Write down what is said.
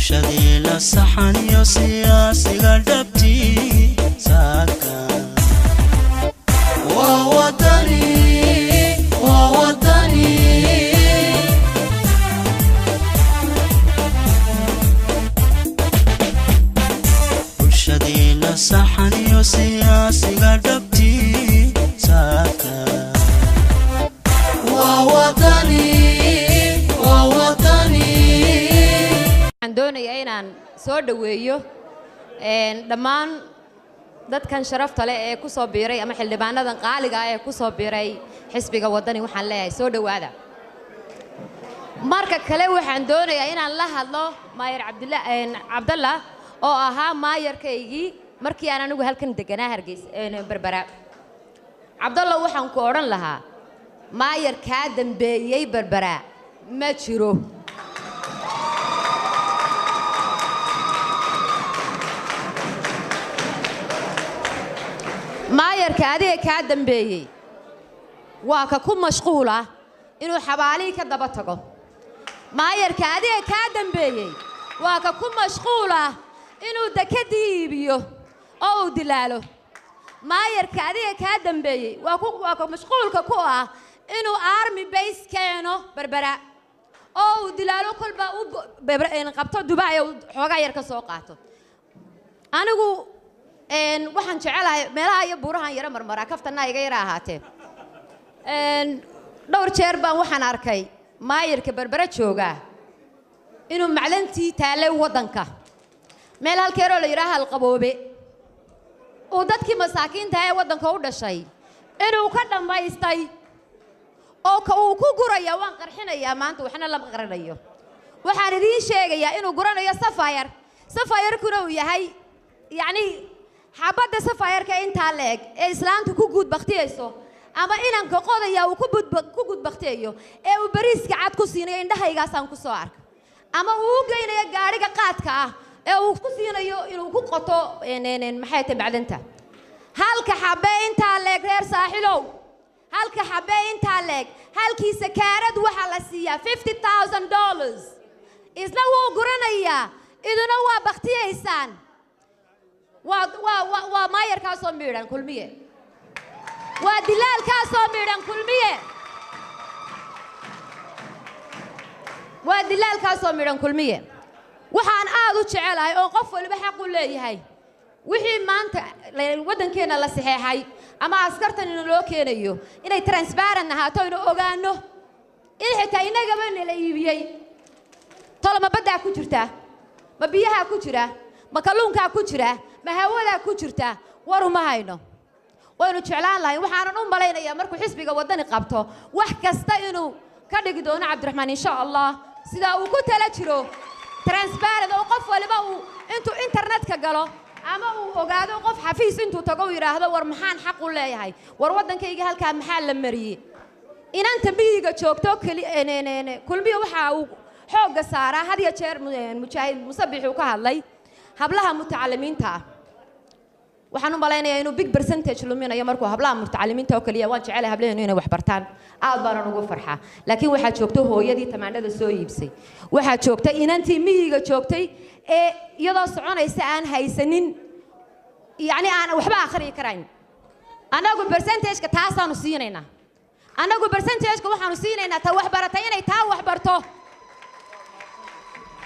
bulshadeenna saxan iyo siyaasiga dhabtii saaka waa wadani bulshadeenna saxan iyo siyaasiga dhabtii saaka waa wadani doonaya inaan soo dhaweeyo dhammaan dadkan sharafta leh ee ku soo biiray ama xildhibaanadan qaaliga ah ee ku soo biiray xisbiga wadani waxaan leeyahay soo dhawaada marka kale waxaan doonayaa inaan la hadlo maayar Cabdalla oo ahaa maayarkaygii markii aan anigu halkan deganaa Hargeysa Berbera Cabdalla waxaan ku oran lahaa maayar ka dambeeyay Berbera ma jiro maayarka adiga ka dambeeyay waa ka ku mashquula inuu xabaali ka daba tago maayarka adiga ka dambeeyay waa ka ku mashquula inuu dakadii iibiyo oo uu dilaalo maayarka adiga ka dambeeyay waa ka mashquulka ku ah inuu army base keeno Berbera oo uu dilaalo kolba uu qabto Dubai oo xoogaa yar ka soo qaato anigu waxaan jecelahay meelaha iyo buurahan yara marmara kaftana iga yara ahaatee dhowr jeer baan waxaan arkay maayarka Berbera jooga inuu maclantii taalay wadanka meel halkeero la yiraahdo Alqaboobe oo dadkii masaakiinta ee wadanka u dhashay inuu ka dhamaystay oo ka uu ku guraya waan qarxinayaa maanta waxna lama qaranayo waxaan idin sheegayaa inuu guranayo Sapphire kuna uu yahay yani xabada Sapphire-ka inta leeg ee islaanta ku guud baqtiyayso ama inanka qodaya uu ku guud baqtiyayo ee uu bariiska cad ku siinayo indhahaygaas aan ku soo ark ama uu geynayo gaariga qaadka ah ee uu ku siinayo inuu ku qoto maxay tahay macdanta halka xabbe inta leeg reer saaxilow halka xabbe inta leeg halkii sakaarad waxa la siiyaa $50,000 isna wuu guranaya iduna waa baqtiyaysaan maayar ka soo miiran kulmiye waa dilaal ka soo miiran kulmiye waa dilaal ka soo miiran kulmiye waxaan aad u jecelahay oo qof walba xaq u leeyahay wixii maanta wadankeena la saxeexay ama askartan in loo keenayo inay transparent ahaato inuu ogaano in xitaa inagaba la iibiyay tolma badda ku jirta ma biyaha ku jira ma kalluunka ku jira ma hawada ku jirta war uma hayno waynu jeclaan lahayn waxaan u malaynayaa markuu xisbiga wadani qabto wax kasta inuu ka dhigi doono Cabdiraxmaan insha Allah sida uu ku tala jiro transparent oo qof waliba uu intuu internet-ka galo ama uu ogaado qof xafiis intuu tago yiraahdo war maxaan xaq u leeyahay war wadankayga halka maxaa la mariyay inanta biiga joogto kulmiye waxa uu xoog saara had iyo jeer mujaahid Musabbix uu ka hadlay hablaha mutacalimiinta waxaan u malaynayaa inuu big percentage luminayo markuu hablaha mutacalimiinta oo kaliya waan jecelahay hablaheenu inay wax bartaan aad baan ugu farxaa laakiin waxa joogto hooyadii tamaandhada soo iibsay waxa joogta inantii miyiga joogtay ee iyadoo soconaysa aan haysanin yani aan waxba akhriyi karayn anagu percentage-ka taasaanu siinaynaa anagu percentage-ka waxaanu siinaynaa ta wax baratay inay taa wax barto